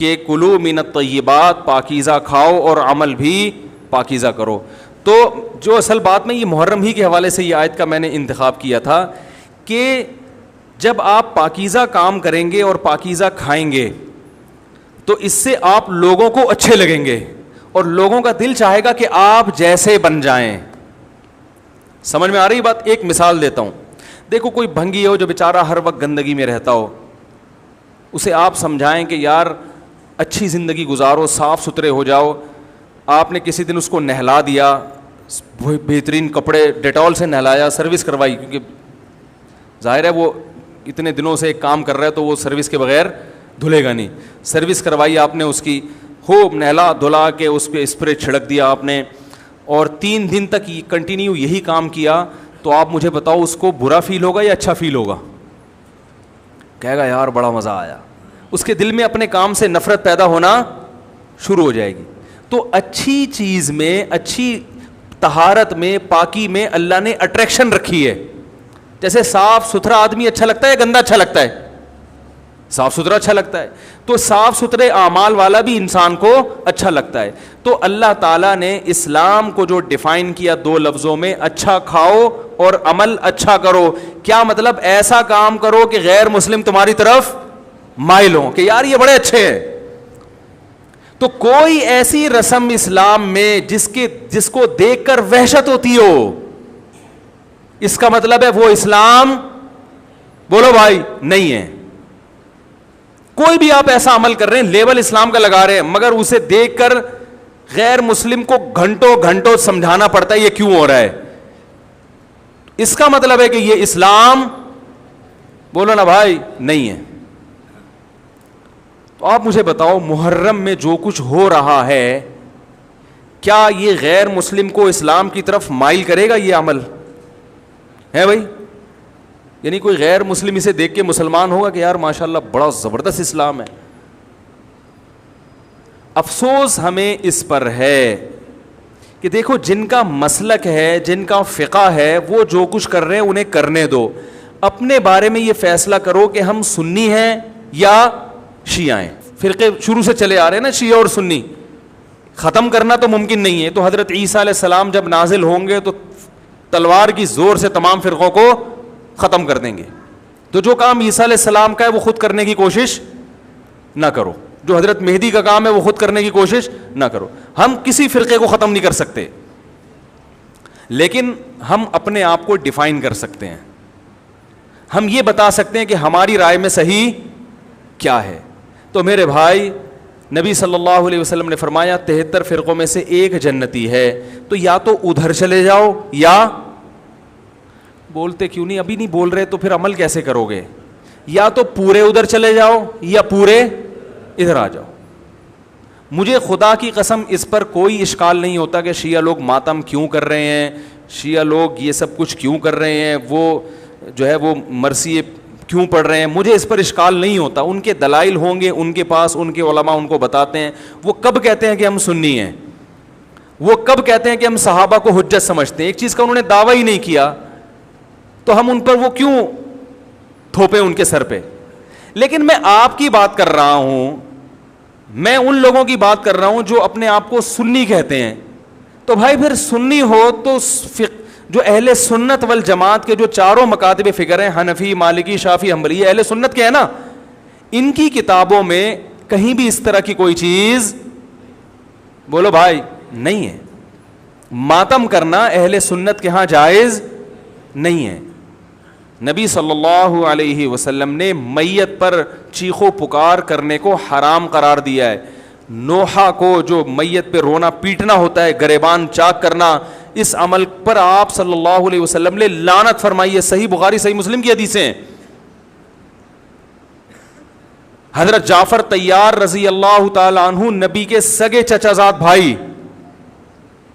کہ کلو من الطیبات، پاکیزہ کھاؤ اور عمل بھی پاکیزہ کرو. تو جو اصل بات میں یہ محرم ہی کے حوالے سے یہ آیت کا میں نے انتخاب کیا تھا کہ جب آپ پاکیزہ کام کریں گے اور پاکیزہ کھائیں گے تو اس سے آپ لوگوں کو اچھے لگیں گے اور لوگوں کا دل چاہے گا کہ آپ جیسے بن جائیں. سمجھ میں آ رہی بات؟ ایک مثال دیتا ہوں. دیکھو کوئی بھنگی ہو جو بیچارہ ہر وقت گندگی میں رہتا ہو, اسے آپ سمجھائیں کہ یار اچھی زندگی گزارو, صاف ستھرے ہو جاؤ. آپ نے کسی دن اس کو نہلا دیا, بہترین کپڑے ڈیٹول سے نہلایا, سروس کروائی, کیونکہ ظاہر ہے وہ اتنے دنوں سے ایک کام کر رہا ہے تو وہ سروس کے بغیر دھلے گا نہیں. سروس کروائی آپ نے اس کی, خوب نہلا دھلا کے اس پہ اسپرے چھڑک دیا آپ نے, اور 3 دن تک کنٹینیو یہی کام کیا, تو آپ مجھے بتاؤ اس کو برا فیل ہوگا یا اچھا فیل ہوگا؟ کہے گا یار بڑا مزہ آیا. اس کے دل میں اپنے کام سے نفرت پیدا ہونا شروع ہو جائے گی. تو اچھی چیز میں, اچھی طہارت میں, پاکی میں اللہ نے اٹریکشن رکھی ہے. جیسے صاف ستھرا آدمی اچھا لگتا ہے, گندا اچھا لگتا ہے؟ صاف ستھرا اچھا لگتا ہے. تو صاف ستھرے اعمال والا بھی انسان کو اچھا لگتا ہے. تو اللہ تعالیٰ نے اسلام کو جو ڈیفائن کیا 2 لفظوں میں, اچھا کھاؤ اور عمل اچھا کرو. کیا مطلب؟ ایسا کام کرو کہ غیر مسلم تمہاری طرف مائل ہوں کہ یار یہ بڑے اچھے ہیں. تو کوئی ایسی رسم اسلام میں جس کو دیکھ کر وحشت ہوتی ہو, اس کا مطلب ہے وہ اسلام, بولو بھائی, نہیں ہے. کوئی بھی آپ ایسا عمل کر رہے ہیں, لیبل اسلام کا لگا رہے ہیں, مگر اسے دیکھ کر غیر مسلم کو گھنٹوں گھنٹوں سمجھانا پڑتا ہے یہ کیوں ہو رہا ہے, اس کا مطلب ہے کہ یہ اسلام, بولو نا بھائی, نہیں ہے. تو آپ مجھے بتاؤ محرم میں جو کچھ ہو رہا ہے, کیا یہ غیر مسلم کو اسلام کی طرف مائل کرے گا؟ یہ عمل ہے بھائی؟ یعنی کوئی غیر مسلم اسے دیکھ کے مسلمان ہوگا کہ یار ماشاءاللہ بڑا زبردست اسلام ہے؟ افسوس ہمیں اس پر ہے کہ دیکھو جن کا مسلک ہے, جن کا فقہ ہے, وہ جو کچھ کر رہے ہیں انہیں کرنے دو. اپنے بارے میں یہ فیصلہ کرو کہ ہم سنی ہیں یا شیعہ ہیں. فرقے شروع سے چلے آ رہے ہیں نا, شیعہ اور سنی, ختم کرنا تو ممکن نہیں ہے. تو حضرت عیسیٰ علیہ السلام جب نازل ہوں گے تو تلوار کی زور سے تمام فرقوں کو ختم کر دیں گے. تو جو کام عیسیٰ علیہ السلام کا ہے وہ خود کرنے کی کوشش نہ کرو, جو حضرت مہدی کا کام ہے وہ خود کرنے کی کوشش نہ کرو. ہم کسی فرقے کو ختم نہیں کر سکتے, لیکن ہم اپنے آپ کو ڈیفائن کر سکتے ہیں. ہم یہ بتا سکتے ہیں کہ ہماری رائے میں صحیح کیا ہے. تو میرے بھائی, نبی صلی اللہ علیہ وسلم نے فرمایا 73 فرقوں میں سے ایک جنتی ہے. تو یا تو ادھر چلے جاؤ, یا بولتے کیوں نہیں, ابھی نہیں بول رہے تو پھر عمل کیسے کرو گے, یا تو پورے ادھر چلے جاؤ یا پورے ادھر آ جاؤ. مجھے خدا کی قسم اس پر کوئی اشکال نہیں ہوتا کہ شیعہ لوگ ماتم کیوں کر رہے ہیں, شیعہ لوگ یہ سب کچھ کیوں کر رہے ہیں, وہ جو ہے وہ مرثیے کیوں پڑھ رہے ہیں. مجھے اس پر اشکال نہیں ہوتا. ان کے دلائل ہوں گے ان کے پاس, ان کے علماء ان کو بتاتے ہیں. وہ کب کہتے ہیں کہ ہم سنی ہیں, وہ کب کہتے ہیں کہ ہم صحابہ کو حجت سمجھتے ہیں. ایک چیز کا انہوں نے دعویٰ ہی نہیں کیا تو ہم ان پر وہ کیوں تھوپیں ان کے سر پہ. لیکن میں آپ کی بات کر رہا ہوں, میں ان لوگوں کی بات کر رہا ہوں جو اپنے آپ کو سنی کہتے ہیں. تو بھائی پھر سنی ہو تو جو اہل سنت والجماعت کے جو چاروں مکاتب فکر ہیں, حنفی, مالکی, شافعی, حنبلی, اہل سنت کے ہیں نا, ان کی کتابوں میں کہیں بھی اس طرح کی کوئی چیز, بولو بھائی, نہیں ہے. ماتم کرنا اہل سنت کے ہاں جائز نہیں ہے. نبی صلی اللہ علیہ وسلم نے میت پر چیخو پکار کرنے کو حرام قرار دیا ہے. نوحہ کو جو میت پہ رونا پیٹنا ہوتا ہے, گریبان چاک کرنا, اس عمل پر آپ صلی اللہ علیہ وسلم نے لعنت فرمائی ہے. صحیح بخاری صحیح مسلم کی حدیثیں ہیں. حضرت جعفر طیار رضی اللہ تعالی عنہ نبی کے سگے چچا زاد بھائی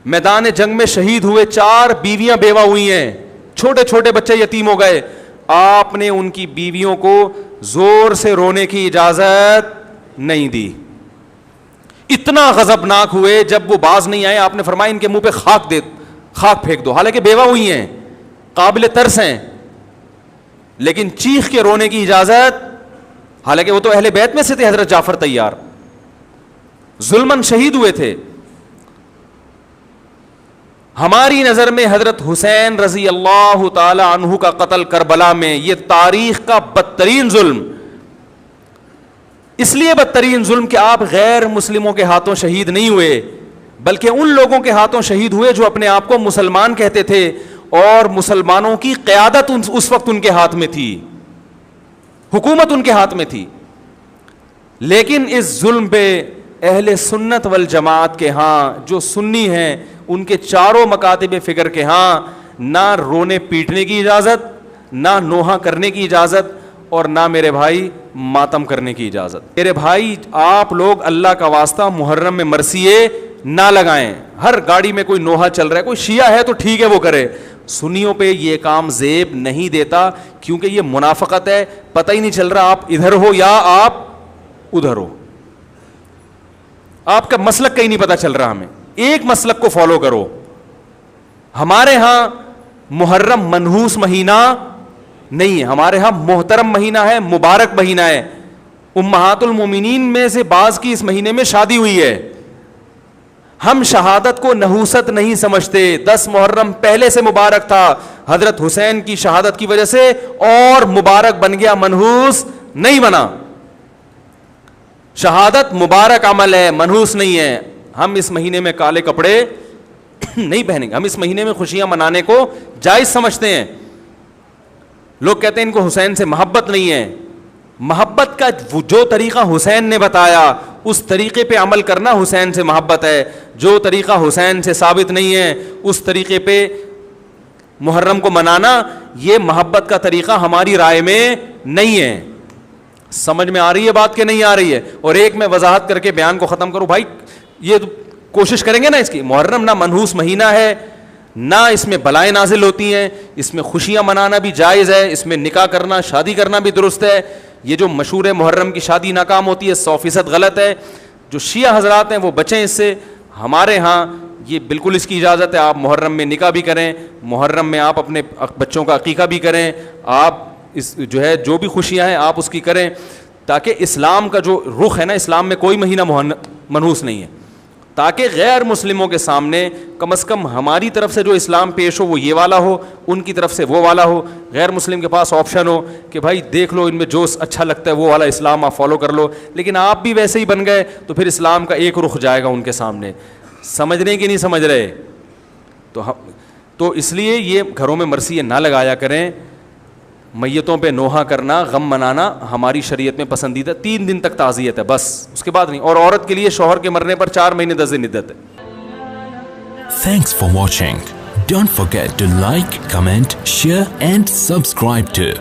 میدان جنگ میں شہید ہوئے. 4 بیویاں بیوہ ہوئی ہیں, چھوٹے چھوٹے بچے یتیم ہو گئے. آپ نے ان کی بیویوں کو زور سے رونے کی اجازت نہیں دی. اتنا غضبناک ہوئے, جب وہ باز نہیں آئے آپ نے فرمایا ان کے منہ پہ خاک پھینک دو. حالانکہ بیوہ ہوئی ہیں, قابل ترس ہیں, لیکن چیخ کے رونے کی اجازت, حالانکہ وہ تو اہل بیت میں سے تھے حضرت جعفر طیار. ظلمن شہید ہوئے تھے. ہماری نظر میں حضرت حسین رضی اللہ تعالی عنہ کا قتل کربلا میں یہ تاریخ کا بدترین ظلم, اس لیے بدترین ظلم کہ آپ غیر مسلموں کے ہاتھوں شہید نہیں ہوئے, بلکہ ان لوگوں کے ہاتھوں شہید ہوئے جو اپنے آپ کو مسلمان کہتے تھے, اور مسلمانوں کی قیادت اس وقت ان کے ہاتھ میں تھی, حکومت ان کے ہاتھ میں تھی. لیکن اس ظلم پہ اہل سنت والجماعت کے ہاں جو سنی ہیں ان کے چاروں مکاتب فکر کے ہاں نہ رونے پیٹنے کی اجازت, نہ نوحہ کرنے کی اجازت, اور نہ میرے بھائی ماتم کرنے کی اجازت. میرے بھائی آپ لوگ اللہ کا واسطہ محرم میں مرثیے نہ لگائیں. ہر گاڑی میں کوئی نوحہ چل رہا ہے, کوئی شیعہ ہے تو ٹھیک ہے وہ کرے, سنیوں پہ یہ کام زیب نہیں دیتا, کیونکہ یہ منافقت ہے. پتہ ہی نہیں چل رہا آپ ادھر ہو یا آپ ادھر ہو, آپ کا مسلک کہیں نہیں پتہ چل رہا. ہمیں ایک مسلک کو فالو کرو. ہمارے ہاں محرم منحوس مہینہ نہیں ہے, ہمارے ہاں محترم مہینہ ہے, مبارک مہینہ ہے. امہات المومنین میں سے بعض کی اس مہینے میں شادی ہوئی ہے. ہم شہادت کو نحوست نہیں سمجھتے. 10 محرم پہلے سے مبارک تھا, حضرت حسین کی شہادت کی وجہ سے اور مبارک بن گیا, منحوس نہیں بنا. شہادت مبارک عمل ہے, منحوس نہیں ہے. ہم اس مہینے میں کالے کپڑے نہیں پہنیں گے, ہم اس مہینے میں خوشیاں منانے کو جائز سمجھتے ہیں. لوگ کہتے ہیں ان کو حسین سے محبت نہیں ہے. محبت کا جو طریقہ حسین نے بتایا اس طریقے پہ عمل کرنا حسین سے محبت ہے. جو طریقہ حسین سے ثابت نہیں ہے اس طریقے پہ محرم کو منانا یہ محبت کا طریقہ ہماری رائے میں نہیں ہے. سمجھ میں آ رہی ہے بات کہ نہیں آ رہی ہے؟ اور ایک میں وضاحت کر کے بیان کو ختم کروں. بھائی یہ کوشش کریں گے نا اس کی, محرم نہ منحوس مہینہ ہے, نہ اس میں بلائیں نازل ہوتی ہیں, اس میں خوشیاں منانا بھی جائز ہے, اس میں نکاح کرنا شادی کرنا بھی درست ہے. یہ جو مشہور ہے محرم کی شادی ناکام ہوتی ہے 100% غلط ہے. جو شیعہ حضرات ہیں وہ بچیں اس سے. ہمارے ہاں یہ بالکل اس کی اجازت ہے, آپ محرم میں نکاح بھی کریں, محرم میں آپ اپنے بچوں کا عقیقہ بھی کریں, آپ اس جو ہے جو بھی خوشیاں ہیں آپ اس کی کریں, تاکہ اسلام کا جو رخ ہے نا, اسلام میں کوئی مہینہ منحوس نہیں ہے, تاکہ غیر مسلموں کے سامنے کم از کم ہماری طرف سے جو اسلام پیش ہو وہ یہ والا ہو, ان کی طرف سے وہ والا ہو. غیر مسلم کے پاس آپشن ہو کہ بھائی دیکھ لو ان میں جو اچھا لگتا ہے وہ والا اسلام آپ فالو کر لو, لیکن آپ بھی ویسے ہی بن گئے تو پھر اسلام کا ایک رخ جائے گا ان کے سامنے. سمجھ رہے کہ نہیں سمجھ رہے؟ تو اس لیے یہ گھروں میں مرثیے نہ لگایا کریں. میتوں پہ نوحہ کرنا, غم منانا ہماری شریعت میں پسندیدہ 3 دن تک تعزیت ہے بس, اس کے بعد نہیں. اور عورت کے لیے شوہر کے مرنے پر 4 مہینے 10 دن عدت ہے. Thanks for watching. Don't forget to like, comment, share and subscribe to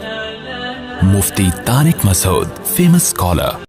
Mufti Tariq Masood, famous scholar.